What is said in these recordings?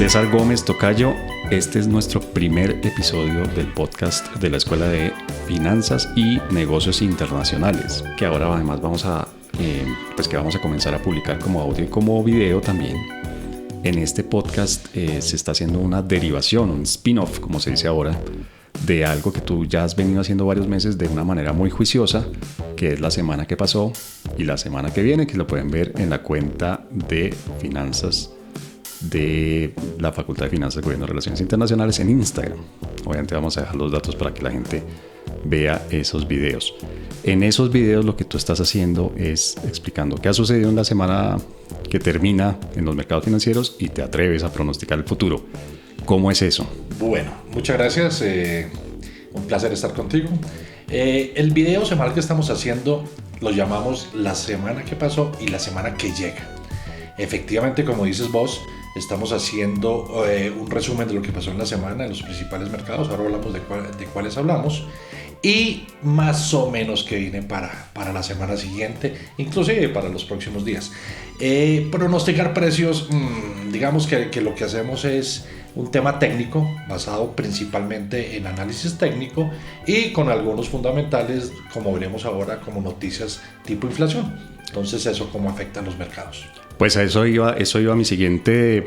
César Gómez Tocayo, este es nuestro primer episodio del podcast de la Escuela de Finanzas y Negocios Internacionales, que ahora además vamos a comenzar a publicar como audio y como video también. En este podcast se está haciendo una derivación, un spin-off, como se dice ahora, de algo que tú ya has venido haciendo varios meses de una manera muy juiciosa, que es la semana que pasó y la semana que viene, que lo pueden ver en la cuenta de finanzas de la Facultad de Finanzas, Gobierno y Relaciones Internacionales en Instagram. Obviamente vamos a dejar los datos para que la gente vea esos videos. En esos videos lo que tú estás haciendo es explicando qué ha sucedido en la semana que termina en los mercados financieros y te atreves a pronosticar el futuro. ¿Cómo es eso? Bueno, muchas gracias. Un placer estar contigo. El video semanal que estamos haciendo lo llamamos la semana que pasó y la semana que llega. Efectivamente, como dices vos, estamos haciendo un resumen de lo que pasó en la semana en los principales mercados. Ahora hablamos de cuáles hablamos y más o menos que viene para la semana siguiente, inclusive para los próximos días. Pronosticar precios, digamos que lo que hacemos es un tema técnico basado principalmente en análisis técnico y con algunos fundamentales, como veremos ahora, como noticias tipo inflación. Entonces, eso cómo afecta a los mercados. Pues a eso iba mi siguiente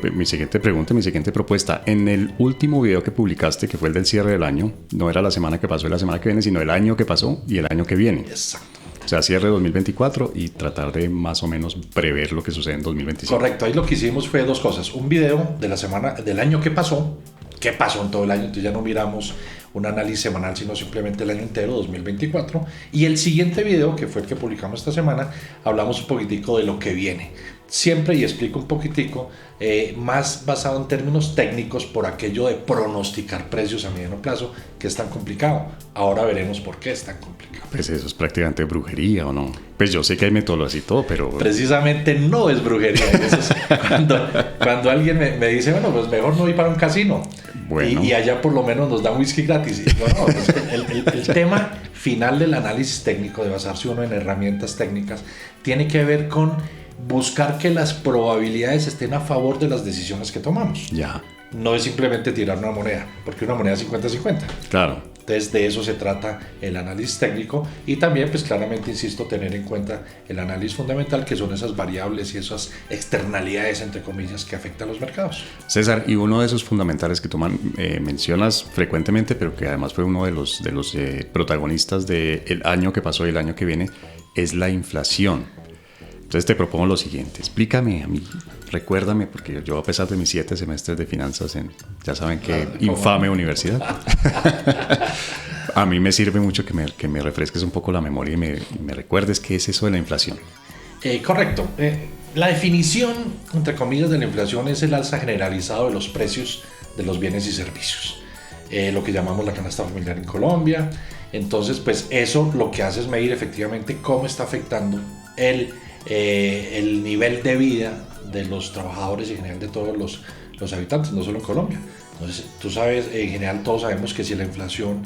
pregunta, mi siguiente propuesta. En el último video que publicaste, que fue el del cierre del año, no era la semana que pasó y la semana que viene, sino el año que pasó y el año que viene. Exacto. O sea, cierre 2024 y tratar de más o menos prever lo que sucede en 2025. Correcto, ahí lo que hicimos fue dos cosas. Un video de la semana, del año que pasó, qué pasó en todo el año, entonces ya no miramos un análisis semanal, sino simplemente el año entero, 2024. Y el siguiente video, que fue el que publicamos esta semana, hablamos un poquitico de lo que viene. Siempre, y explico un poquitico, más basado en términos técnicos por aquello de pronosticar precios a mediano plazo, que es tan complicado. Ahora veremos por qué es tan complicado. Pues eso es prácticamente brujería, ¿o no? Pues yo sé que hay metodología y todo, pero... Precisamente no es brujería. Entonces, cuando alguien me dice, bueno, pues mejor no ir para un casino. Bueno. Y allá por lo menos nos dan whisky gratis. No, pues el tema final del análisis técnico, de basarse uno en herramientas técnicas, tiene que ver con buscar que las probabilidades estén a favor de las decisiones que tomamos. Ya. No es simplemente tirar una moneda, porque una moneda es 50-50. Claro. Entonces de eso se trata el análisis técnico y también pues claramente, insisto, tener en cuenta el análisis fundamental, que son esas variables y esas externalidades, entre comillas, que afectan a los mercados. César, y uno de esos fundamentales que tú mencionas frecuentemente, pero que además fue uno de los protagonistas del año que pasó y el año que viene, es la inflación. Entonces te propongo lo siguiente, explícame a mí, recuérdame, porque yo a pesar de mis 7 semestres de finanzas ya saben qué infame universidad, a mí me sirve mucho que me refresques un poco la memoria y me recuerdes qué es eso de la inflación. Correcto, la definición, entre comillas, de la inflación es el alza generalizado de los precios de los bienes y servicios, lo que llamamos la canasta familiar en Colombia. Entonces, pues eso lo que hace es medir efectivamente cómo está afectando el nivel de vida de los trabajadores y en general de todos los habitantes, no solo en Colombia. Entonces, tú sabes, en general todos sabemos que si la inflación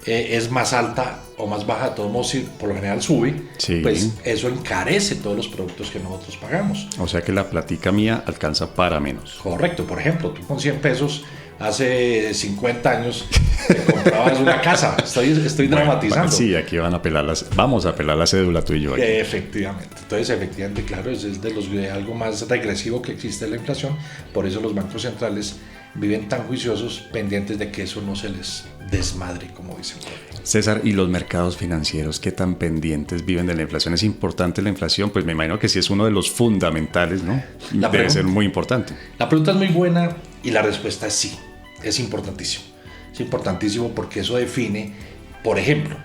es más alta o más baja, de todos modos, si por lo general sube, sí, pues eso encarece todos los productos que nosotros pagamos. O sea que la platica mía alcanza para menos. Correcto, por ejemplo, tú con 100 pesos hace 50 años te comprabas una casa. Estoy dramatizando. Sí, aquí vamos a apelar la cédula tú y yo aquí. Efectivamente. Entonces, efectivamente, claro, es de algo más regresivo que existe la inflación. Por eso los bancos centrales viven tan juiciosos, pendientes de que eso no se les desmadre, como dicen. César, ¿y los mercados financieros qué tan pendientes viven de la inflación? ¿Es importante la inflación? Pues me imagino que sí es uno de los fundamentales, ¿no? Debe ser muy importante. La pregunta es muy buena y la respuesta es sí. Es importantísimo. Es importantísimo porque eso define, por ejemplo,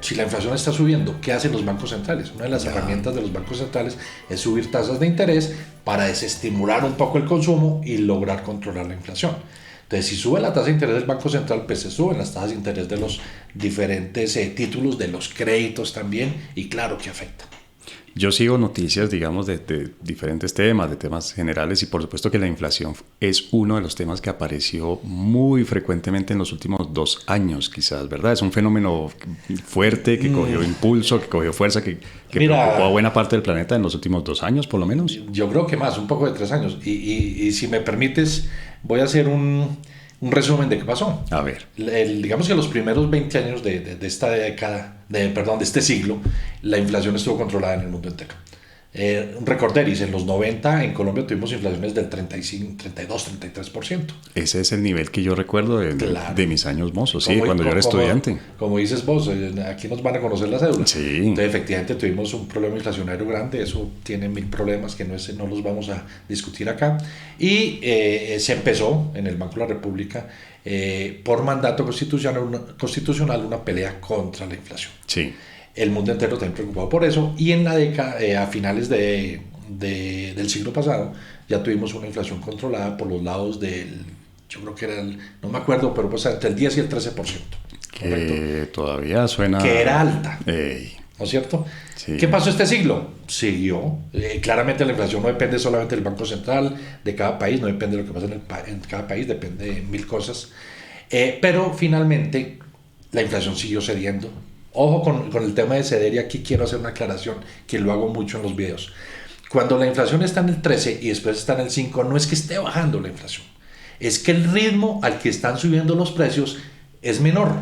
si la inflación está subiendo, ¿qué hacen los bancos centrales? Una de las herramientas de los bancos centrales es subir tasas de interés para desestimular un poco el consumo y lograr controlar la inflación. Entonces, si sube la tasa de interés del Banco Central, pues se suben las tasas de interés de los diferentes títulos, de los créditos también, y claro que afecta. Yo sigo noticias, digamos, de diferentes temas, de temas generales, y por supuesto que la inflación es uno de los temas que apareció muy frecuentemente en los últimos 2 años, quizás, ¿verdad? Es un fenómeno fuerte que cogió impulso, que cogió fuerza, que preocupó a buena parte del planeta en los últimos 2 años, por lo menos. Yo creo que más, un poco de 3 años. Y si me permites, voy a hacer un resumen de qué pasó. A ver. Digamos que los primeros 20 años de esta década, de este siglo, la inflación estuvo controlada en el mundo entero. Recorderis, en los 90 en Colombia tuvimos inflaciones del 35, 32, 33%. Ese es el nivel que yo recuerdo de mis años mozos, sí, cuando yo era estudiante. Como dices vos, aquí nos van a conocer las cédulas. Sí. Entonces, efectivamente, tuvimos un problema inflacionario grande, eso tiene 1000 problemas que no los vamos a discutir acá. Y se empezó en el Banco de la República, por mandato constitucional, una pelea contra la inflación. Sí. El mundo entero está preocupado por eso, y en la década, a finales del siglo pasado, ya tuvimos una inflación controlada por los lados yo creo que era no me acuerdo, pero pues entre el 10 y el 13%. Que ¿correcto? Todavía suena... Que era alta. Ey. ¿No es cierto? Sí. ¿Qué pasó este siglo? Siguió. Claramente la inflación no depende solamente del Banco Central, de cada país, no depende de lo que pasa en cada país, depende de 1000 cosas. Pero finalmente la inflación siguió cediendo. Ojo con el tema de ceder, y aquí quiero hacer una aclaración que lo hago mucho en los videos. Cuando la inflación está en el 13 y después está en el 5, no es que esté bajando la inflación, es que el ritmo al que están subiendo los precios es menor.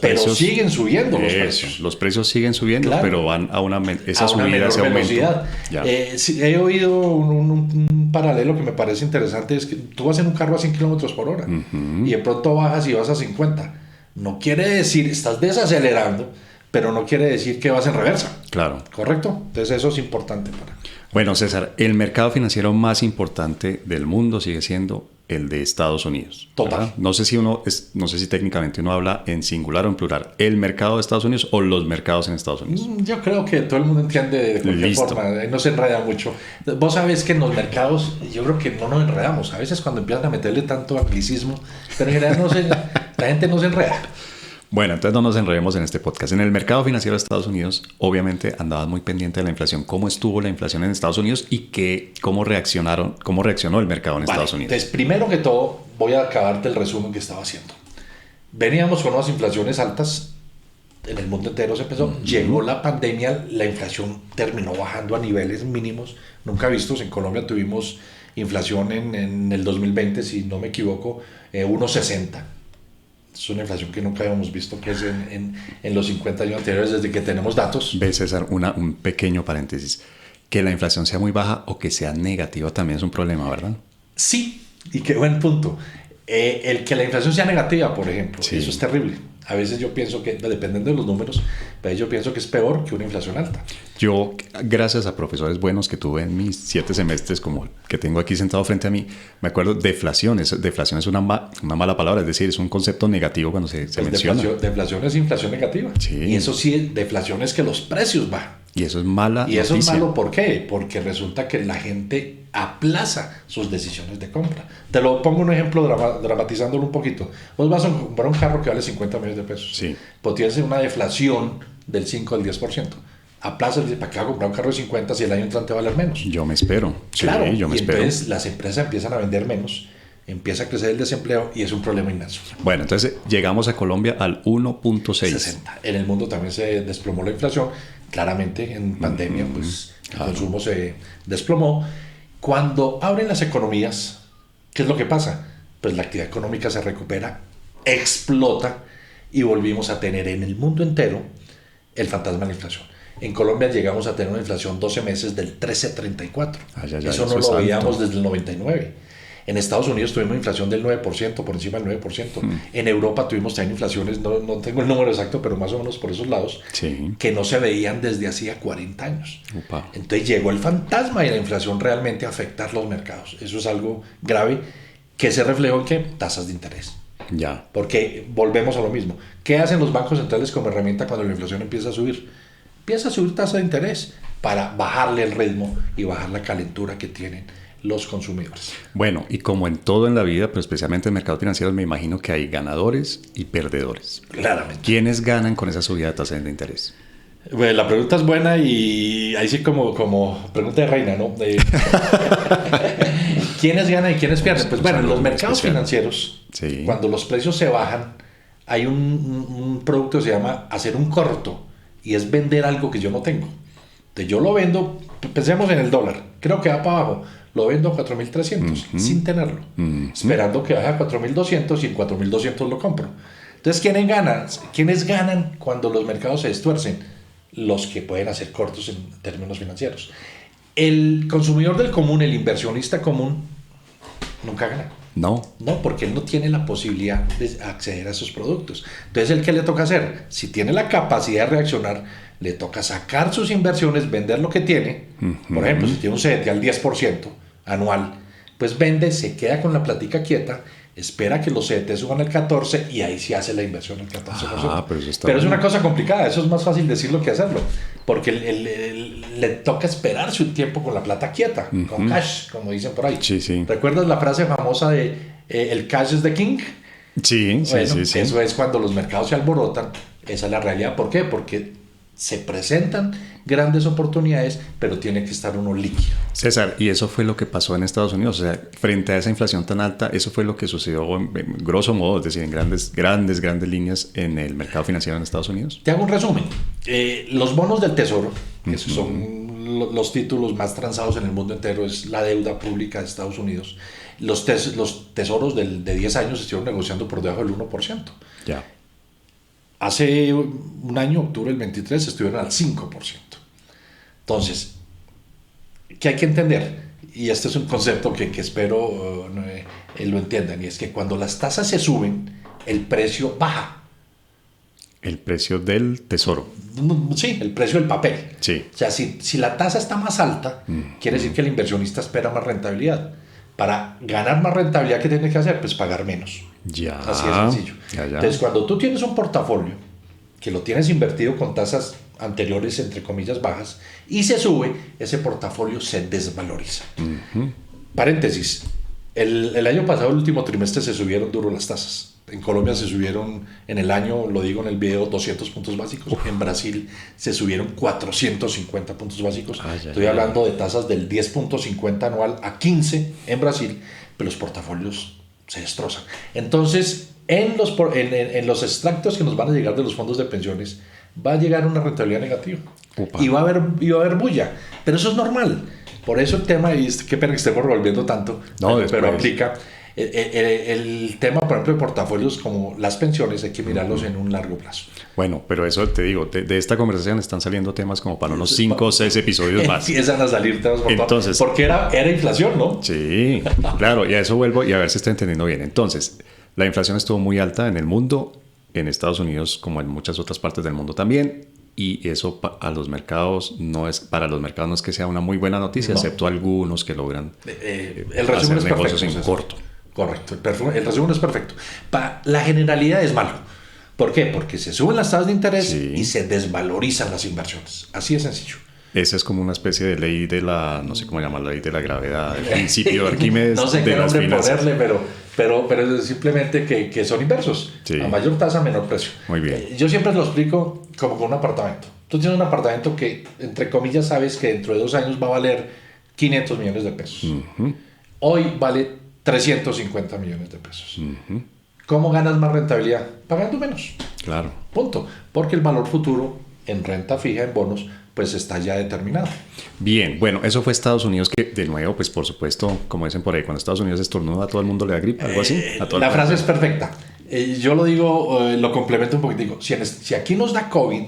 Pero siguen subiendo los precios. Los precios siguen subiendo, claro, pero van a una menor velocidad. He oído un paralelo que me parece interesante, es que tú vas en un carro a 100 kilómetros por hora y de pronto bajas y vas a 50. No quiere decir, estás desacelerando, pero no quiere decir que vas en reversa. Claro. ¿Correcto? Entonces eso es importante Bueno, César, el mercado financiero más importante del mundo sigue siendo el de Estados Unidos. Total. ¿Verdad? No sé si técnicamente uno habla en singular o en plural. ¿El mercado de Estados Unidos o los mercados en Estados Unidos? Yo creo que todo el mundo entiende de cualquier forma. No se enreda mucho. Vos sabés que en los mercados, yo creo que no nos enredamos. A veces cuando empiezan a meterle tanto anglicismo, pero en general la gente no se enreda. Bueno, entonces no nos enredemos en este podcast. En el mercado financiero de Estados Unidos, obviamente andabas muy pendiente de la inflación. ¿Cómo estuvo la inflación en Estados Unidos y cómo reaccionó el mercado en Estados Unidos? Entonces, primero que todo, voy a acabarte el resumen que estaba haciendo. Veníamos con unas inflaciones altas, en el mundo entero se empezó. Llegó la pandemia, la inflación terminó bajando a niveles mínimos nunca vistos. En Colombia tuvimos inflación en el 2020, si no me equivoco, 1.60. Es una inflación que nunca habíamos visto, pues, en los 50 años anteriores, desde que tenemos datos. Ve, César, un pequeño paréntesis. Que la inflación sea muy baja o que sea negativa también es un problema, ¿verdad? Sí, y qué buen punto. El que la inflación sea negativa, por ejemplo, sí, eso es terrible. A veces yo pienso que, dependiendo de los números, pero yo pienso que es peor que una inflación alta. Yo, gracias a profesores buenos que tuve en mis 7 semestres, como que tengo aquí sentado frente a mí, me acuerdo, deflación es una mala palabra, es decir, es un concepto negativo cuando se menciona. Deflación es inflación negativa. Sí. Y eso sí, deflación es que los precios bajan. Y eso es mala noticia. Y eso es malo, ¿por qué? Porque resulta que la gente aplaza sus decisiones de compra. Te lo pongo un ejemplo dramatizándolo un poquito. Vos vas a comprar un carro que vale 50 millones de pesos. Sí. Pues tienes una deflación del 5 al 10%. Aplaza, ¿para qué vas a comprar un carro de 50 si el año entrante va a valer menos? Yo me espero. Claro, sí, yo me espero. Entonces las empresas empiezan a vender menos, empieza a crecer el desempleo y es un problema inmenso. Bueno, entonces llegamos a Colombia al 1.6. En el mundo también se desplomó la inflación. Claramente en pandemia pues el consumo se desplomó. Cuando abren las economías, ¿qué es lo que pasa? Pues la actividad económica se recupera, explota y volvimos a tener en el mundo entero el fantasma de la inflación. En Colombia llegamos a tener una inflación 12 meses del 13.34. Eso no lo veíamos desde el 99. En Estados Unidos tuvimos inflación del 9%, por encima del 9%. En Europa tuvimos también inflaciones, no tengo el número exacto, pero más o menos por esos lados, sí, que no se veían desde hacía 40 años. Upa. Entonces llegó el fantasma y la inflación realmente a afectar los mercados. Eso es algo grave que se reflejó en ¿qué? Tasas de interés. Ya. Porque volvemos a lo mismo. ¿Qué hacen los bancos centrales como herramienta cuando la inflación empieza a subir? Empieza a subir tasa de interés para bajarle el ritmo y bajar la calentura que tienen los consumidores. Bueno, y como en todo en la vida, pero especialmente en mercados financieros, me imagino que hay ganadores y perdedores. Claramente. ¿Quiénes ganan con esa subida de tasa de interés? Bueno, la pregunta es buena y ahí sí como pregunta de reina, ¿no? ¿Quiénes ganan y quiénes pierden? Pues bueno, en los mercados financieros, sí, cuando los precios se bajan, hay un producto que se llama hacer un corto y es vender algo que yo no tengo. Entonces yo lo vendo, pensemos en el dólar, creo que va para abajo, lo vendo a 4.300 sin tenerlo, esperando que baje a 4.200 y en 4.200 lo compro. Entonces, ¿quiénes ganan cuando los mercados se destuercen? Los que pueden hacer cortos en términos financieros. El consumidor del común, el inversionista común, nunca gana. No. No, porque él no tiene la posibilidad de acceder a esos productos. Entonces, ¿el qué le toca hacer? Si tiene la capacidad de reaccionar, le toca sacar sus inversiones, vender lo que tiene. Por ejemplo, si tiene un CDT al 10% anual, pues vende, se queda con la plática quieta, espera que los CDT suban al 14% y ahí sí hace la inversión al 14%. Pero es una cosa complicada, eso es más fácil decirlo que hacerlo, porque le toca esperarse un tiempo con la plata quieta, con cash, como dicen por ahí. Sí, sí. ¿Recuerdas la frase famosa de el cash is the king? Sí, sí, bueno, sí. Eso es cuando los mercados se alborotan, esa es la realidad. ¿Por qué? Porque se presentan grandes oportunidades, pero tiene que estar uno líquido. César, y eso fue lo que pasó en Estados Unidos. O sea, frente a esa inflación tan alta, eso fue lo que sucedió en grosso modo, es decir, en grandes líneas en el mercado financiero en Estados Unidos. Te hago un resumen. Los bonos del tesoro, que son los títulos más transados en el mundo entero, es la deuda pública de Estados Unidos. Los tesoros de 10 años estuvieron negociando por debajo del 1%. Ya. Hace un año, octubre del 23, estuvieron al 5%. Entonces, ¿qué hay que entender? Y este es un concepto que espero lo entiendan, y es que cuando las tasas se suben, el precio baja. El precio del tesoro. Sí, el precio del papel. Sí. O sea, si la tasa está más alta, quiere decir que el inversionista espera más rentabilidad. Para ganar más rentabilidad, ¿qué tiene que hacer? Pues pagar menos. Ya. Así de sencillo. Ya. Entonces, cuando tú tienes un portafolio que lo tienes invertido con tasas anteriores, entre comillas, bajas, y se sube, ese portafolio se desvaloriza. Paréntesis, el año pasado, el último trimestre, se subieron duro las tasas. En Colombia se subieron en el año, lo digo en el video, 200 puntos básicos. En Brasil se subieron 450 puntos básicos. Estoy hablando de tasas del 10.50 anual a 15 en Brasil, pero los portafolios se destrozan. Entonces, en los extractos que nos van a llegar de los fondos de pensiones, va a llegar una rentabilidad negativa. Y va a haber bulla. Pero eso es normal. Por eso el tema, y qué pena que estemos revolviendo tanto, pero aplica. El tema, por ejemplo, de portafolios como las pensiones, hay que mirarlos en un largo plazo. Bueno, pero eso te digo, de esta conversación están saliendo temas como para unos 5 o 6 episodios más. Empiezan a salir temas Entonces, porque era inflación, ¿no? Sí, claro, y a eso vuelvo y a ver si estoy entendiendo bien. Entonces, la inflación estuvo muy alta en el mundo, en Estados Unidos como en muchas otras partes del mundo también, y eso para los mercados no es que sea una muy buena noticia, no. Excepto algunos que logran el resumen hacer es negocios perfecto, en corto. Correcto, el resumen es perfecto. La generalidad es malo. ¿Por qué? Porque se suben las tasas de interés y se desvalorizan las inversiones. Así de sencillo. Esa es como una especie de ley de la, no sé cómo llamarla, ley de la gravedad, el principio de Arquímedes. No sé qué nombre ponerle, pero es simplemente que son inversos. Sí. A mayor tasa, menor precio. Muy bien. Yo siempre lo explico como con un apartamento. Tú tienes un apartamento que, entre comillas, sabes que dentro de 2 años va a valer 500 millones de pesos. Hoy vale 350 millones de pesos. ¿Cómo ganas más rentabilidad? Pagando menos. Claro. Punto. Porque el valor futuro en renta fija, en bonos, pues está ya determinado. Bien, bueno, eso fue Estados Unidos, que de nuevo, pues por supuesto, como dicen por ahí, cuando Estados Unidos estornuda, a todo el mundo le da gripe, algo así. La frase es perfecta. Yo lo digo, lo complemento un poquitico. Si aquí nos da COVID,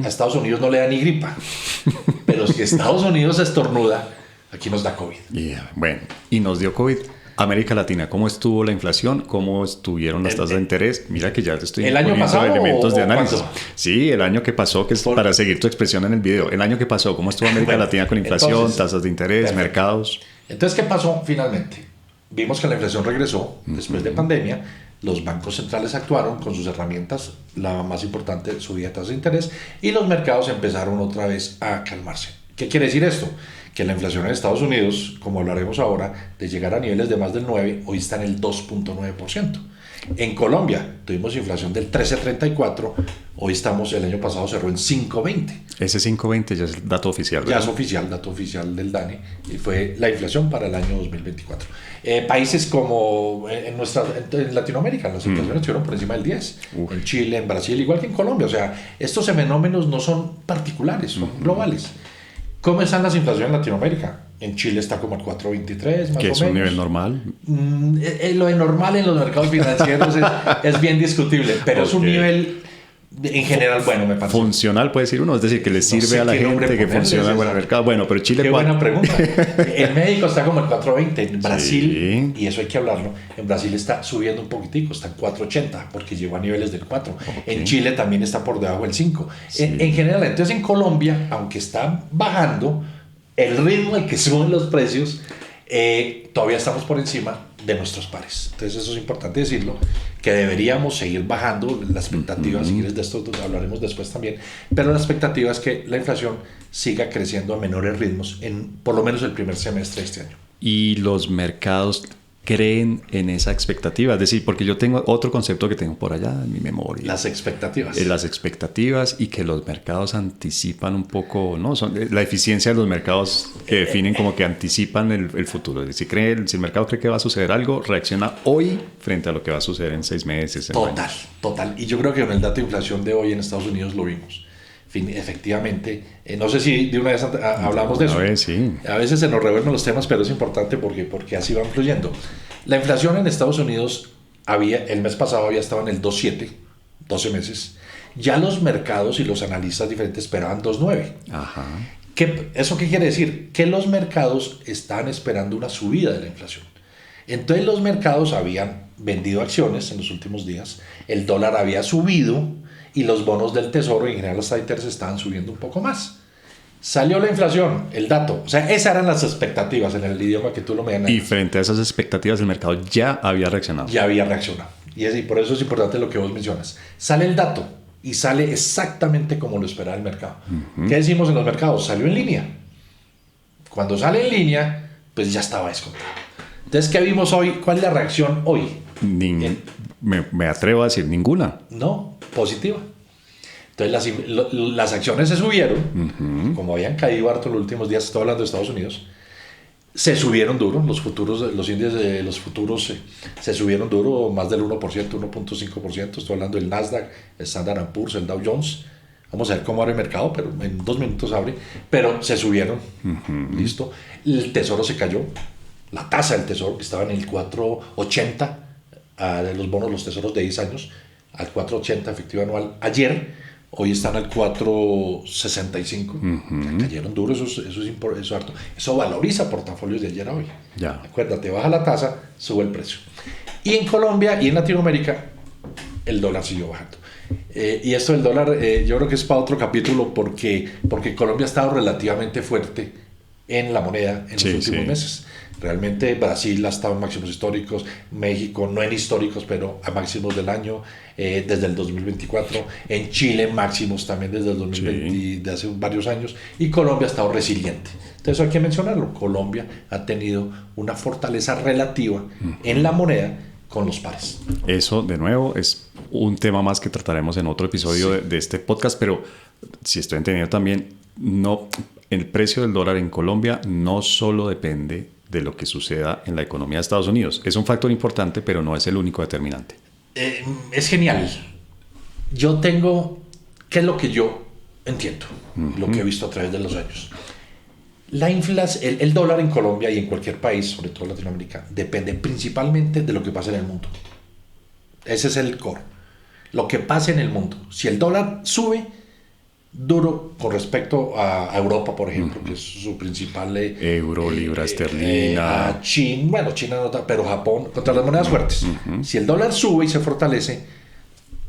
a Estados Unidos no le da ni gripa. Pero si Estados Unidos estornuda, aquí nos da COVID. Bueno, y nos dio COVID. América Latina, ¿cómo estuvo la inflación? ¿Cómo estuvieron las tasas de interés? Mira que ya te estoy poniendo elementos de análisis. ¿Cuándo? Sí, el año que pasó, que es para seguir tu expresión en el video. El año que pasó, ¿cómo estuvo América Latina con inflación, entonces, tasas de interés, mercados? Entonces, ¿qué pasó finalmente? Vimos que la inflación regresó después de pandemia. Los bancos centrales actuaron con sus herramientas, la más importante, subida de tasas de interés, y los mercados empezaron otra vez a calmarse. ¿Qué quiere decir esto? Que la inflación en Estados Unidos, como hablaremos ahora, de llegar a niveles de más del 9, hoy está en el 2.9%. En Colombia tuvimos inflación del 13.34, hoy estamos, el año pasado cerró en 5.20. Ese 5.20 ya es el dato oficial, ¿verdad? Ya es oficial, dato oficial del DANE, y fue la inflación para el año 2024. Países como en Latinoamérica, las inflaciones estuvieron por encima del 10. En Chile, en Brasil, igual que en Colombia. O sea, estos fenómenos no son particulares, son globales. ¿Cómo están las inflaciones en Latinoamérica? En Chile está como el 4.23, más o menos. ¿Que es un nivel normal? Lo de normal en los mercados financieros es bien discutible, pero es un nivel en general bueno, me parece. Funcional, puede decir uno, es decir, que le sirve a la gente, que funciona en el mercado. Bueno, pero Chile... Qué buena pregunta. En México está como el 4.20, en Brasil, sí. y eso hay que hablarlo, en Brasil está subiendo un poquitico, está en 4.80, porque llegó a niveles del 4. Okay. En Chile también está por debajo del 5. Sí. En general, entonces en Colombia, aunque está bajando, el ritmo al que suben los precios, todavía estamos por encima de nuestros pares. Entonces eso es importante decirlo, que deberíamos seguir bajando la expectativa, si quieres de esto hablaremos después también, pero la expectativa es que la inflación siga creciendo a menores ritmos en por lo menos el primer semestre de este año. Y los mercados creen en esa expectativa, es decir, porque yo tengo otro concepto que tengo por allá en mi memoria. Las expectativas. Las expectativas y que los mercados anticipan un poco, ¿no? Son la eficiencia de los mercados que definen como que anticipan el futuro. Es decir, si el mercado cree que va a suceder algo, reacciona hoy frente a lo que va a suceder en 6 meses. Total. Y yo creo que con el dato de inflación de hoy en Estados Unidos lo vimos. Efectivamente, no sé si de una vez hablamos de eso. Sí. A veces se nos revuelven los temas, pero es importante porque así van fluyendo. La inflación en Estados Unidos el mes pasado había estado en el 2.7, 12 meses. Ya los mercados y los analistas diferentes esperaban 2.9. Ajá. ¿Eso qué quiere decir? Que los mercados estaban esperando una subida de la inflación. Entonces los mercados habían vendido acciones en los últimos días, el dólar había subido y los bonos del tesoro y en general los TITERs estaban subiendo un poco más. Salió la inflación, el dato. O sea, esas eran las expectativas en el idioma que tú lo me llamas. Y frente a esas expectativas, el mercado ya había reaccionado. Ya había reaccionado. Y por eso es importante lo que vos mencionas. Sale el dato y sale exactamente como lo esperaba el mercado. ¿Qué decimos en los mercados? Salió en línea. Cuando sale en línea, pues ya estaba descontado. Entonces, ¿qué vimos hoy? ¿Cuál es la reacción hoy? Me atrevo a decir ninguna. No, positiva. Entonces las acciones se subieron, como habían caído harto los últimos días, estoy hablando de Estados Unidos, se subieron duro, los índices de los futuros se subieron duro, más del 1%, 1.5%, estoy hablando del Nasdaq, el Standard & Poor's, el Dow Jones. Vamos a ver cómo abre el mercado, pero en 2 minutos abre, pero se subieron, listo. El tesoro se cayó, la tasa del tesoro que estaba en el 4.80, de los bonos, los tesoros de 10 años, al 4.80 efectivo anual ayer, hoy están al 4.65. Cayeron duro, eso es harto. Eso valoriza portafolios de ayer a hoy. Ya. Acuérdate, baja la tasa, sube el precio. Y en Colombia y en Latinoamérica, el dólar siguió bajando. Y esto del dólar, yo creo que es para otro capítulo porque Colombia ha estado relativamente fuerte en la moneda en los últimos meses. Realmente Brasil ha estado en máximos históricos, México no en históricos, pero a máximos del año, desde el 2024, en Chile máximos también desde el 2020, de hace varios años, y Colombia ha estado resiliente. Entonces hay que mencionarlo, Colombia ha tenido una fortaleza relativa en la moneda con los pares. Eso, de nuevo, es un tema más que trataremos en otro episodio de este podcast, pero si estoy entendiendo también, el precio del dólar en Colombia no solo depende de lo que suceda en la economía de Estados Unidos. Es un factor importante, pero no es el único determinante. Es genial. ¿Qué es lo que yo entiendo? Lo que he visto a través de los años. La inflación, el dólar en Colombia y en cualquier país, sobre todo Latinoamérica, depende principalmente de lo que pasa en el mundo. Ese es el core. Lo que pasa en el mundo. Si el dólar sube duro con respecto a Europa, por ejemplo, que es su principal euro, libra esterlina, China no, pero Japón, contra las monedas fuertes. Si el dólar sube y se fortalece,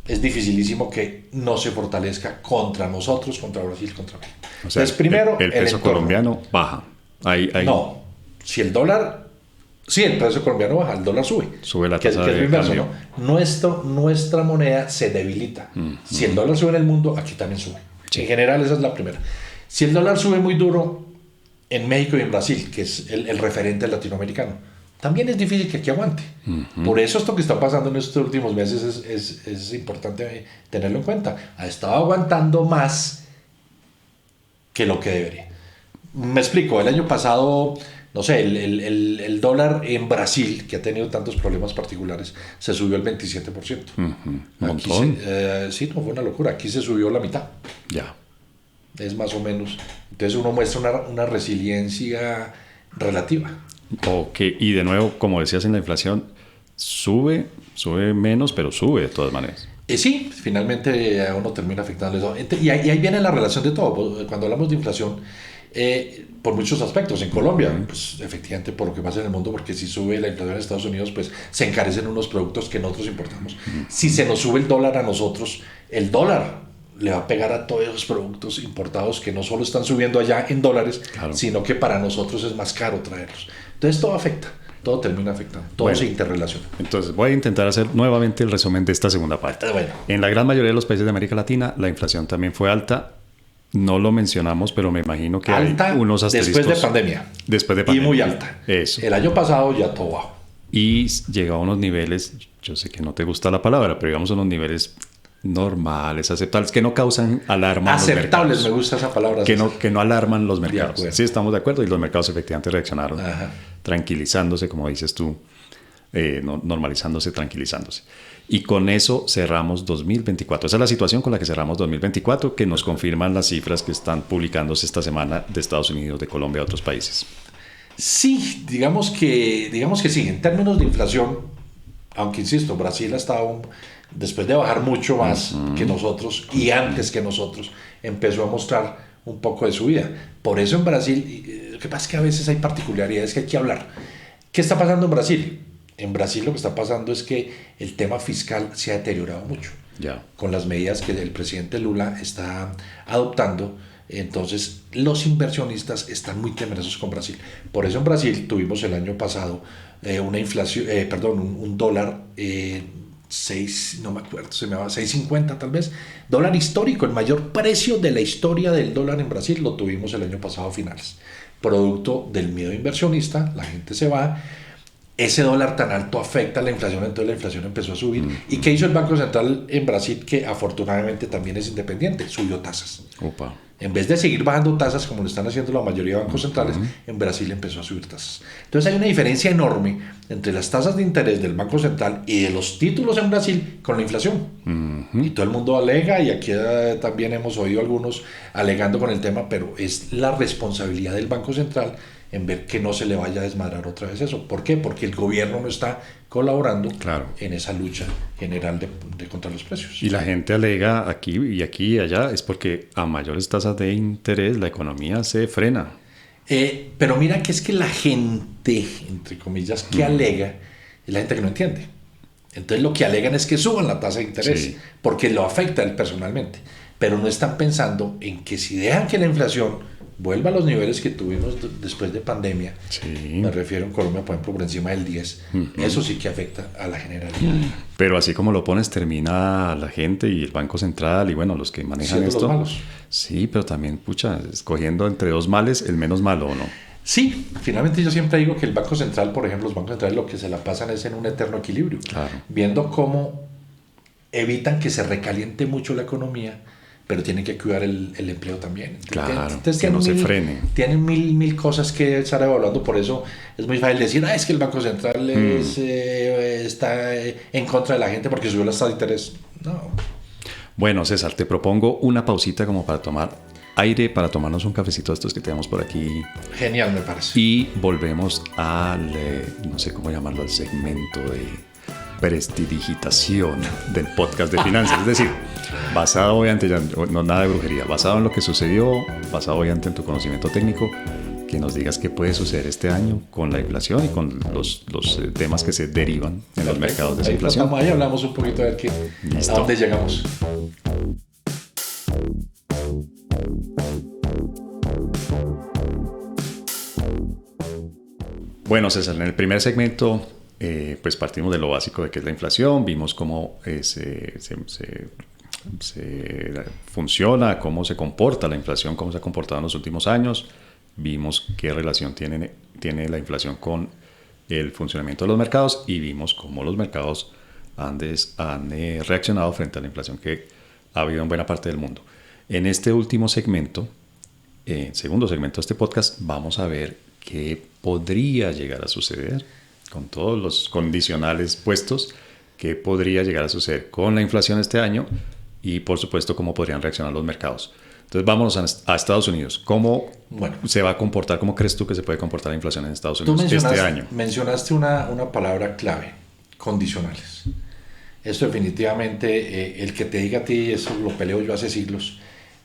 es dificilísimo que no se fortalezca contra nosotros, contra Brasil, contra México. O sea, entonces, primero el peso colombiano baja. No, si el precio colombiano baja, el dólar sube. Sube la tasa de cambio. ¿No? Nuestra moneda se debilita. Si el dólar sube en el mundo, aquí también sube. Sí. En general, esa es la primera. Si el dólar sube muy duro en México y en Brasil, que es el referente latinoamericano, también es difícil que aquí aguante. Por eso esto que está pasando en estos últimos meses es importante tenerlo en cuenta. Ha estado aguantando más que lo que debería. Me explico, el año pasado, no sé, el dólar en Brasil, que ha tenido tantos problemas particulares, se subió el 27%. Un Aquí montón. sí, no fue una locura, aquí se subió la mitad. Ya. Es más o menos. Entonces uno muestra una resiliencia relativa. Ok, y de nuevo, como decías en la inflación, sube menos, pero sube de todas maneras. Sí, finalmente a uno termina afectando eso. Y ahí viene la relación de todo. Cuando hablamos de inflación, por muchos aspectos. En Colombia, pues efectivamente por lo que pasa en el mundo, porque si sube la inflación en Estados Unidos, pues se encarecen unos productos que nosotros importamos. Si se nos sube el dólar a nosotros, el dólar le va a pegar a todos esos productos importados que no solo están subiendo allá en dólares, Claro. sino que para nosotros es más caro traerlos. Entonces todo afecta, todo termina afectando, todo Bueno. se interrelaciona. Entonces voy a intentar hacer nuevamente el resumen de esta segunda parte. Bueno. En la gran mayoría de los países de América Latina, la inflación también fue alta. No lo mencionamos, pero me imagino que Alta hay unos asteriscos. después de pandemia. Después de Y pandemia. muy alta. Eso. El año pasado ya todo bajo. Y llega a unos niveles, yo sé que no te gusta la palabra, pero digamos unos niveles normales, aceptables, que no causan alarma. Aceptables, me gusta esa palabra. Que no alarman los mercados. acuerdo. Sí, estamos de acuerdo y los mercados efectivamente reaccionaron, Ajá. tranquilizándose, como dices tú, normalizándose, tranquilizándose. Y con eso cerramos 2024. Esa es la situación con la que cerramos 2024, que nos confirman las cifras que están publicándose esta semana de Estados Unidos, de Colombia, de otros países. Sí, digamos que sí, en términos de inflación, aunque insisto, Brasil ha estado, después de bajar mucho más que nosotros y antes que nosotros, empezó a mostrar un poco de subida. Por eso en Brasil, lo que pasa es que a veces hay particularidades que hay que hablar. ¿Qué está pasando en Brasil? En Brasil lo que está pasando es que el tema fiscal se ha deteriorado mucho. Ya. Con las medidas que el presidente Lula está adoptando. Entonces los inversionistas están muy temerosos con Brasil. Por eso en Brasil tuvimos el año pasado una inflación, un dólar 6, no me acuerdo, se me va 6.50 tal vez, dólar histórico, el mayor precio de la historia del dólar en Brasil lo tuvimos el año pasado a finales. Producto del miedo inversionista, la gente se va. Ese dólar tan alto afecta a la inflación, entonces la inflación empezó a subir. ¿Y qué hizo el Banco Central en Brasil, que afortunadamente también es independiente? Subió tasas. Opa. En vez de seguir bajando tasas como lo están haciendo la mayoría de bancos centrales, en Brasil empezó a subir tasas. Entonces hay una diferencia enorme entre las tasas de interés del Banco Central y de los títulos en Brasil con la inflación. Y todo el mundo alega, y aquí también hemos oído algunos alegando con el tema, pero es la responsabilidad del Banco Central en ver que no se le vaya a desmadrar otra vez eso. ¿Por qué? Porque el gobierno no está colaborando en esa lucha general de contra los precios. Y la gente alega aquí y allá es porque a mayores tasas de interés la economía se frena. Pero mira que es que la gente, entre comillas, que alega, es la gente que no entiende. Entonces lo que alegan es que suban la tasa de interés, porque lo afecta a él personalmente. Pero no están pensando en que si dejan que la inflación vuelva a los niveles que tuvimos después de pandemia, me refiero en Colombia, por ejemplo, por encima del 10, eso sí que afecta a la generalidad. Pero así como lo pones, termina la gente y el Banco Central y bueno, los que manejan Siendo esto. los malos. Sí, pero también, pucha, escogiendo entre dos males, el menos malo, ¿o no? Sí, finalmente yo siempre digo que el Banco Central, por ejemplo, los bancos centrales lo que se la pasan es en un eterno equilibrio, viendo cómo evitan que se recaliente mucho la economía, pero tienen que cuidar el empleo también. Claro, entonces, que no se frene. Tienen mil cosas que estar evaluando, por eso es muy fácil decir, es que el Banco Central está en contra de la gente porque subió la tasa de interés. No. Bueno, César, te propongo una pausita como para tomar aire, para tomarnos un cafecito de estos que tenemos por aquí. Genial, me parece. Y volvemos al, no sé cómo llamarlo, al segmento de prestidigitación del podcast de finanzas, es decir, basado obviamente, ya no nada de brujería, basado en lo que sucedió, basado obviamente en tu conocimiento técnico, que nos digas qué puede suceder este año con la inflación y con los temas que se derivan en los mercados de esa inflación. Ahí hablamos un poquito de ver a dónde llegamos. Bueno, César, en el primer segmento pues partimos de lo básico de qué es la inflación, vimos cómo se funciona, cómo se comporta la inflación, cómo se ha comportado en los últimos años, vimos qué relación tiene la inflación con el funcionamiento de los mercados y vimos cómo los mercados han reaccionado frente a la inflación que ha habido en buena parte del mundo. En este último segmento, segundo segmento de este podcast, vamos a ver qué podría llegar a suceder con todos los condicionales puestos, qué podría llegar a suceder con la inflación este año y, por supuesto, cómo podrían reaccionar los mercados. Entonces, vámonos a Estados Unidos. ¿Cómo se va a comportar? ¿Cómo crees tú que se puede comportar la inflación en Estados Unidos este año? Mencionaste una palabra clave, condicionales. Esto definitivamente, el que te diga a ti, eso lo peleo yo hace siglos,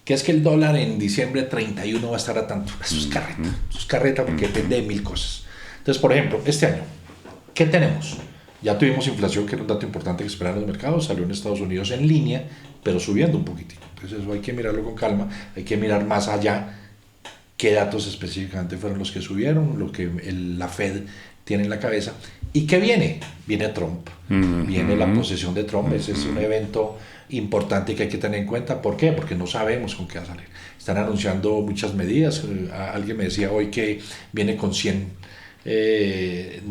que es que el dólar en diciembre 31 va a estar a tanto. Eso es carreta porque depende de 1000 cosas. Entonces, por ejemplo, este año, ¿qué tenemos? Ya tuvimos inflación, que era un dato importante que esperaban los mercados, salió en Estados Unidos en línea, pero subiendo un poquitico. Entonces eso hay que mirarlo con calma, hay que mirar más allá qué datos específicamente fueron los que subieron, lo que la Fed tiene en la cabeza. ¿Y qué viene? Viene Trump, viene la posesión de Trump, ese es un evento importante que hay que tener en cuenta. ¿Por qué? Porque no sabemos con qué va a salir. Están anunciando muchas medidas, alguien me decía hoy que viene con 100,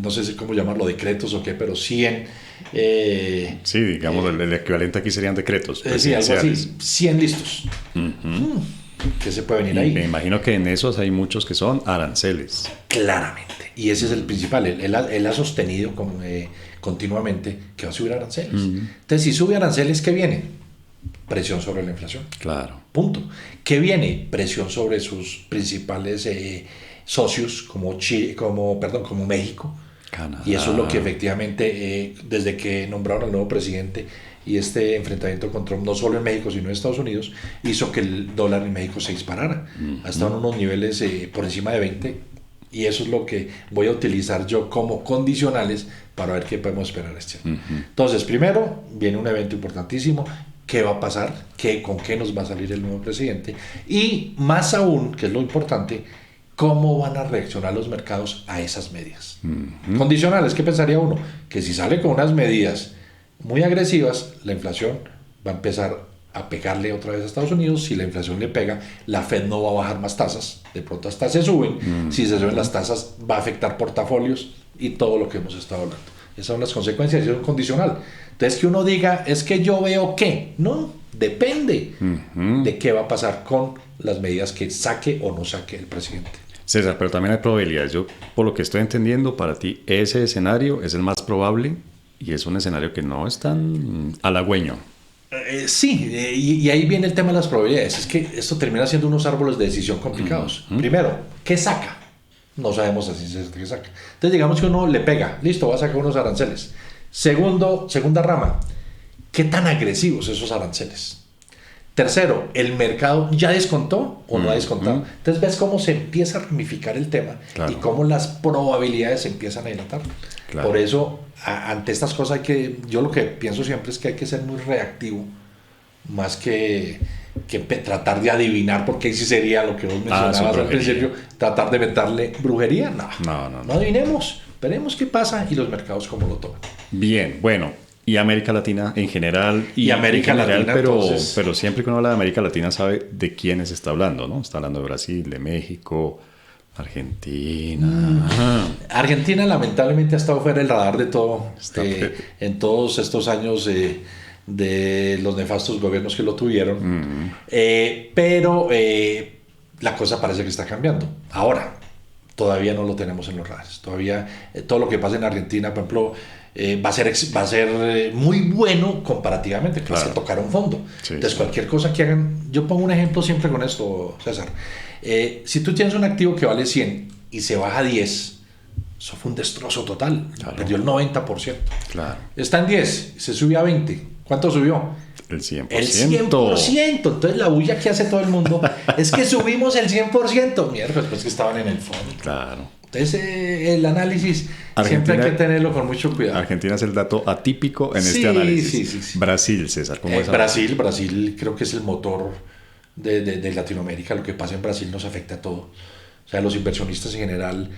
no sé si cómo llamarlo, decretos o qué, pero 100. Sí, digamos, el equivalente aquí serían decretos sí, algo así, 100 listos. ¿Qué se puede venir ahí? Me imagino que en esos hay muchos que son aranceles. Claramente, y ese es el principal. Él ha sostenido continuamente que va a subir aranceles. Entonces, si sube aranceles, ¿qué viene? Presión sobre la inflación. Claro. Punto. ¿Qué viene? Presión sobre sus principales socios como México. Canadá. Y eso es lo que efectivamente, desde que nombraron al nuevo presidente y este enfrentamiento con Trump, no solo en México, sino en Estados Unidos, hizo que el dólar en México se disparara. Ha estado en unos niveles por encima de 20, y eso es lo que voy a utilizar yo como condicionales para ver qué podemos esperar este año. Entonces, primero, viene un evento importantísimo. ¿Qué va a pasar? ¿Con qué nos va a salir el nuevo presidente? Y más aún, que es lo importante, ¿cómo van a reaccionar los mercados a esas medidas? Condicionales, ¿qué pensaría uno? Que si sale con unas medidas muy agresivas, la inflación va a empezar a pegarle otra vez a Estados Unidos. Si la inflación le pega, la Fed no va a bajar más tasas, de pronto hasta se suben. Si se suben las tasas, va a afectar portafolios y todo lo que hemos estado hablando. Esas son las consecuencias, eso es un condicional. Entonces, que uno diga, es que yo veo que, no, depende de qué va a pasar con las medidas que saque o no saque el presidente. César, pero también hay probabilidades. Yo, por lo que estoy entendiendo, para ti ese escenario es el más probable y es un escenario que no es tan halagüeño. Sí, y ahí viene el tema de las probabilidades. Es que esto termina siendo unos árboles de decisión complicados. Primero, ¿qué saca? No sabemos así qué saca. Entonces, digamos que uno le pega, listo, va a sacar unos aranceles. Segunda rama, ¿qué tan agresivos esos aranceles? Tercero, ¿el mercado ya descontó o no ha descontado? Entonces ves cómo se empieza a ramificar el tema, y cómo las probabilidades se empiezan a dilatar. Claro. Por eso, ante estas cosas yo lo que pienso siempre es que hay que ser muy reactivo, más que tratar de adivinar, porque ahí sí sería lo que vos mencionabas al principio, tratar de meterle brujería. No adivinemos, veremos qué pasa y los mercados cómo lo toman. Bien, bueno. Y América Latina en general. Y América Latina, pero siempre que uno habla de América Latina sabe de quiénes está hablando, ¿no? Está hablando de Brasil, de México, Argentina. Argentina lamentablemente ha estado fuera del radar de todo. En todos estos años de los nefastos gobiernos que lo tuvieron. Pero la cosa parece que está cambiando. Ahora, todavía no lo tenemos en los radares. Todavía todo lo que pasa en Argentina, por ejemplo, va a ser muy bueno comparativamente, que claro. Se tocar un fondo. Sí, entonces, cualquier cosa que hagan, yo pongo un ejemplo siempre con esto, César. Si tú tienes un activo que vale 100 y se baja a 10, eso fue un destrozo total. Claro. Perdió el 90%. Claro. Está en 10, se subió a 20. ¿Cuánto subió? El 100%. El 100%. Entonces, la bulla que hace todo el mundo es que subimos el 100%. Mierda, pues que estaban en el fondo. Claro. Entonces, el análisis siempre hay que tenerlo con mucho cuidado. Argentina es el dato atípico en este análisis. Sí. Brasil, César, ¿cómo es? Brasil creo que es el motor de Latinoamérica. Lo que pasa en Brasil nos afecta a todo. O sea, los inversionistas en general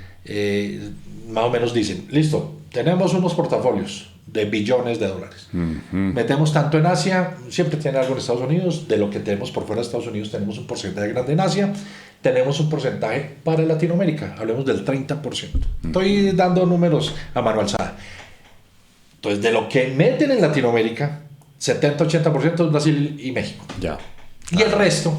más o menos dicen, listo, tenemos unos portafolios de billones de dólares. Metemos tanto en Asia, siempre tiene algo en Estados Unidos, de lo que tenemos por fuera de Estados Unidos tenemos un porcentaje grande en Asia, tenemos un porcentaje para Latinoamérica, hablemos del 30%. Estoy dando números a mano alzada. Entonces, de lo que meten en Latinoamérica, 70-80% es Brasil y México. Ya. Y el resto,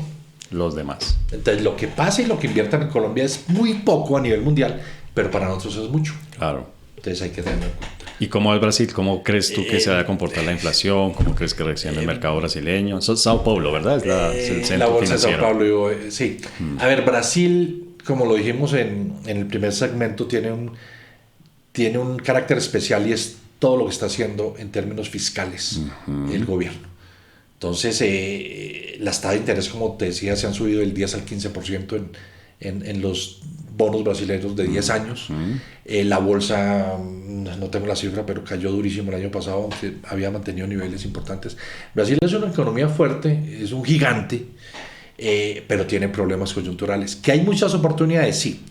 los demás. entonces lo que pasa y lo que inviertan en Colombia es muy poco a nivel mundial, pero para nosotros es mucho. Claro. Entonces hay que tenerlo en cuenta. ¿Y cómo es Brasil? ¿Cómo crees tú que se va a comportar la inflación? ¿Cómo crees que reacciona el mercado brasileño? Eso es Sao Paulo, ¿verdad? Es el centro la bolsa financiero. de Sao Paulo, sí. A ver, Brasil, como lo dijimos en el primer segmento, tiene un carácter especial y es todo lo que está haciendo en términos fiscales el gobierno. Entonces, las tasas de interés, como te decía, se han subido del 10 al 15% en los bonos brasileños de 10 años. La bolsa, no tengo la cifra, pero cayó durísimo el año pasado, aunque había mantenido niveles importantes. Brasil es una economía fuerte, es un gigante, pero tiene problemas coyunturales. ¿Que hay muchas oportunidades? Sí,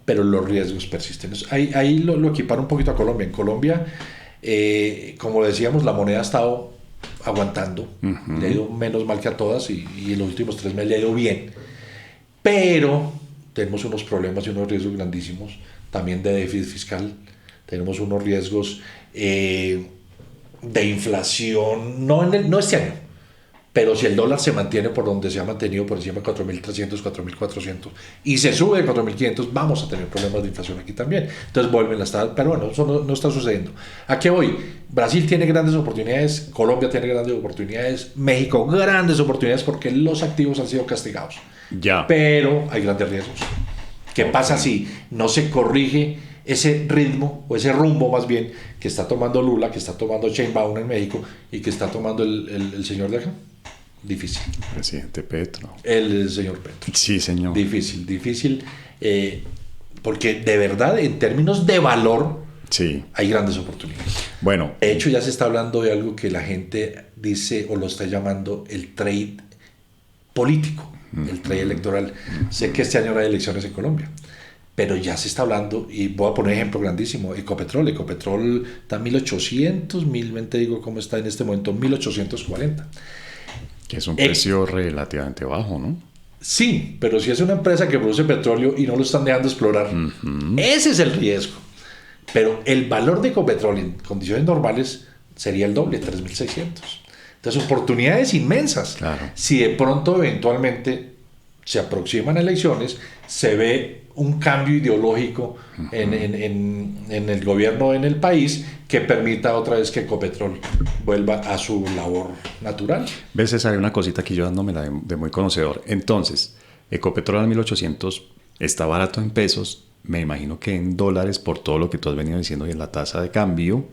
pero los riesgos persisten. Ahí lo equiparo un poquito a Colombia. En Colombia, como decíamos, la moneda ha estado aguantando, le ha ido menos mal que a todas y en los últimos 3 meses le ha ido bien, pero tenemos unos problemas y unos riesgos grandísimos también de déficit fiscal, tenemos unos riesgos de inflación, no este año, pero si el dólar se mantiene por donde se ha mantenido, por encima de 4.300, 4.400 y se sube de 4.500, vamos a tener problemas de inflación aquí también. Entonces vuelven las tasas, pero bueno, eso no está sucediendo. ¿A qué voy? Brasil tiene grandes oportunidades, Colombia tiene grandes oportunidades, México grandes oportunidades porque los activos han sido castigados. Ya. Pero hay grandes riesgos. ¿Qué pasa si no se corrige ese ritmo o ese rumbo más bien que está tomando Lula, que está tomando Sheinbaum en México y que está tomando el señor de acá? Difícil. Presidente Petro. El señor Petro. Sí, señor. Difícil. Porque de verdad, en términos de valor, sí, hay grandes oportunidades. Bueno. De hecho, ya se está hablando de algo que la gente dice o lo está llamando el trade político, el trade electoral. Sé que este año no hay elecciones en Colombia, pero ya se está hablando, y voy a poner ejemplo grandísimo, Ecopetrol está en 1800, te digo cómo está en este momento, 1840. Que es un precio relativamente bajo, ¿no? Sí, pero si es una empresa que produce petróleo y no lo están dejando explorar, ese es el riesgo. Pero el valor de Ecopetrol en condiciones normales sería el doble, 3.600. Entonces, oportunidades inmensas. Claro. Si de pronto, eventualmente, se aproximan elecciones, se ve un cambio ideológico en el gobierno en el país que permita otra vez que Ecopetrol vuelva a su labor natural. ¿Ves? Esa hay una cosita aquí yo dándomela de muy conocedor. Entonces, Ecopetrol a 1800 está barato en pesos. Me imagino que en dólares, por todo lo que tú has venido diciendo, y en la tasa de cambio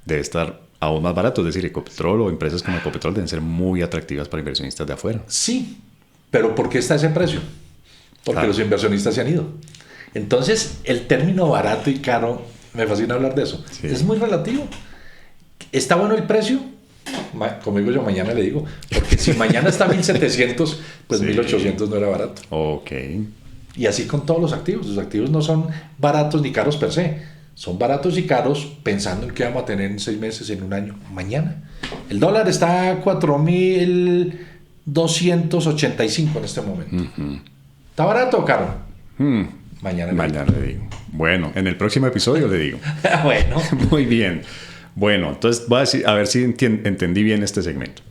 debe estar aún más barato. Es decir, Ecopetrol o empresas como Ecopetrol deben ser muy atractivas para inversionistas de afuera. Sí, pero ¿por qué está ese precio? Porque los inversionistas se han ido. Entonces, el término barato y caro, me fascina hablar de eso, es muy relativo. ¿Está bueno el precio? Como digo yo, mañana le digo. Porque si mañana está 1.700, pues 1.800 no era barato. Ok. Y así con todos los activos. Los activos no son baratos ni caros per se. Son baratos y caros pensando en qué vamos a tener en 6 meses, en un año, mañana. El dólar está a 4.285 en este momento. ¿Está barato o caro? Mañana le digo. Bueno, en el próximo episodio le digo. Bueno. Muy bien. Bueno, entonces voy a decir, a ver si entendí bien este segmento.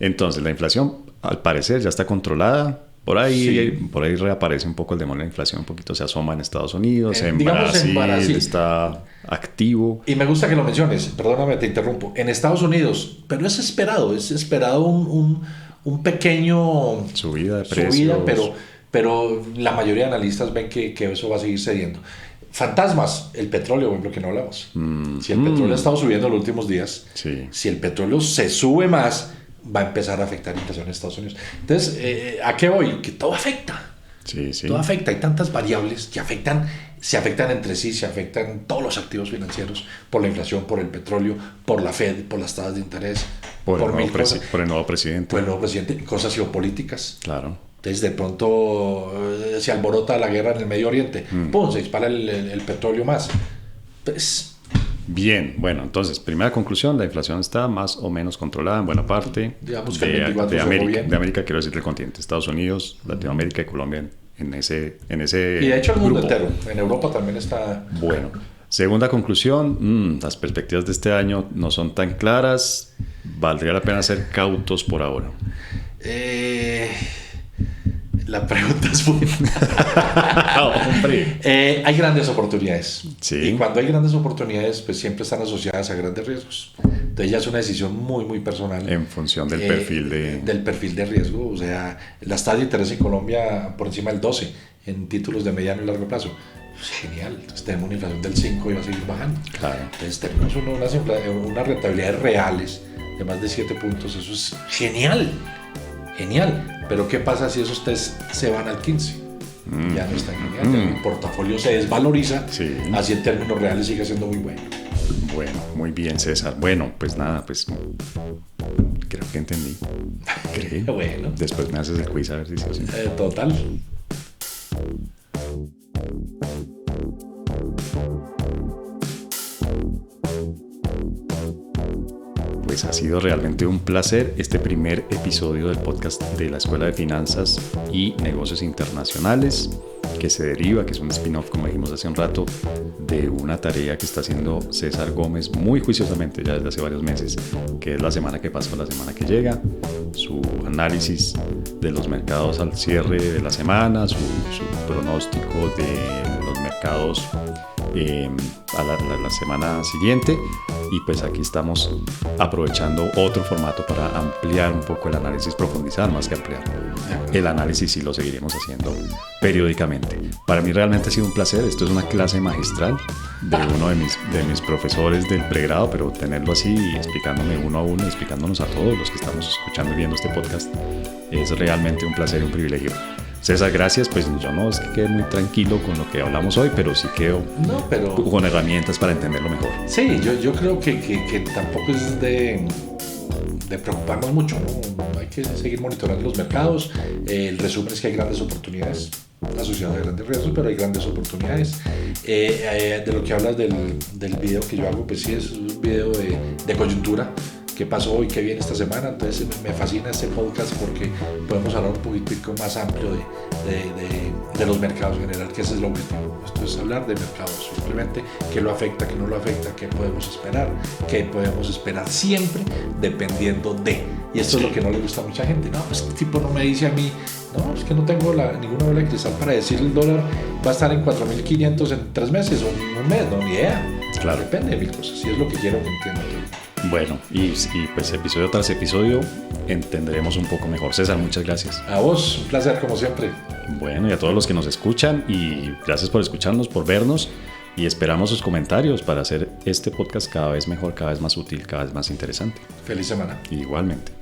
Entonces, la inflación, al parecer, ya está controlada. Por ahí reaparece un poco el demonio de la inflación, un poquito se asoma en Estados Unidos, en Brasil está activo. Y me gusta que lo menciones, perdóname, te interrumpo. En Estados Unidos, pero es esperado un pequeño subida de precios. Pero la mayoría de analistas ven que eso va a seguir cediendo. Fantasmas, el petróleo, por ejemplo, que no hablamos. Si el petróleo ha estado subiendo en los últimos días, si el petróleo se sube más, va a empezar a afectar la inflación en Estados Unidos. Entonces, ¿a qué voy? Que todo afecta. Todo afecta. Hay tantas variables que se afectan entre sí, se afectan todos los activos financieros por la inflación, por el petróleo, por la Fed, por las tasas de interés, por el nuevo presidente. Por el nuevo presidente, cosas geopolíticas. Claro. Entonces de pronto se alborota la guerra en el Medio Oriente, ¡pum!, se dispara el petróleo más. Pues, bien, bueno, entonces, primera conclusión, la inflación está más o menos controlada en buena parte digamos que el 24 se fue bien. De América, quiero decir, del continente, Estados Unidos, Latinoamérica y Colombia en ese Y de hecho el mundo grupo. entero, en Europa también está... Bueno, segunda conclusión, las perspectivas de este año no son tan claras, valdría la pena ser cautos por ahora. La pregunta es buena. Hombre. Hay grandes oportunidades. Sí. Y cuando hay grandes oportunidades, pues siempre están asociadas a grandes riesgos. Entonces ya es una decisión muy, muy personal. En función del perfil del perfil de riesgo. O sea, las tasas de interés en Colombia por encima del 12 en títulos de mediano y largo plazo. Pues genial. Entonces tenemos una inflación del 5 y va a seguir bajando. Claro. Entonces tenemos unas rentabilidades reales de más de 7 puntos. Eso es genial. Genial. Pero ¿qué pasa si esos test se van al 15? Ya no es tan genial. Ya mi portafolio se desvaloriza. Sí. Así en términos reales sigue siendo muy bueno. Bueno, muy bien, César. Bueno, pues nada, pues creo que entendí. Creo. Bueno. Después me haces el quiz a ver si sí o sí. Total. Pues ha sido realmente un placer este primer episodio del podcast de la Escuela de Finanzas y Negocios Internacionales, que se deriva, que es un spin-off, como dijimos hace un rato, de una tarea que está haciendo César Gómez muy juiciosamente ya desde hace varios meses, que es la semana que pasó, la semana que llega, su análisis de los mercados al cierre de la semana, su pronóstico de los mercados a la semana siguiente. Y pues aquí estamos aprovechando otro formato para ampliar un poco el análisis, profundizar más que ampliar el análisis, y lo seguiremos haciendo periódicamente. Para mí realmente ha sido un placer. Esto es una clase magistral de uno de mis profesores del pregrado, pero tenerlo así, explicándome uno a uno, explicándonos a todos los que estamos escuchando y viendo este podcast, es realmente un placer y un privilegio. César, gracias. Pues yo no es que quede muy tranquilo con lo que hablamos hoy, pero sí quedo con herramientas para entenderlo mejor. Sí, yo creo que tampoco es de preocuparnos mucho, ¿no? Hay que seguir monitoreando los mercados. El resumen es que hay grandes oportunidades asociadas a grandes riesgos, pero hay grandes oportunidades. De lo que hablas del video que yo hago, pues sí, es un video de coyuntura. ¿Qué pasó hoy? ¿Qué viene esta semana? Entonces me fascina este podcast porque podemos hablar un poquitico más amplio de los mercados en general, que ese es el objetivo. Esto es hablar de mercados, simplemente qué lo afecta, qué no lo afecta, qué podemos esperar siempre dependiendo de. Y esto es lo que no le gusta a mucha gente. No, pues este tipo no me dice a mí, no, es que no tengo ninguna bola de cristal para decir el dólar va a estar en 4.500 en 3 meses o en un mes, no, ni idea. Claro. Depende de mil cosas, y es lo que quiero que entiendan. Bueno, y pues episodio tras episodio entenderemos un poco mejor. César, muchas gracias. A vos, un placer como siempre. Bueno, y a todos los que nos escuchan, y gracias por escucharnos, por vernos, y esperamos sus comentarios para hacer este podcast cada vez mejor, cada vez más útil, cada vez más interesante. Feliz semana. Igualmente.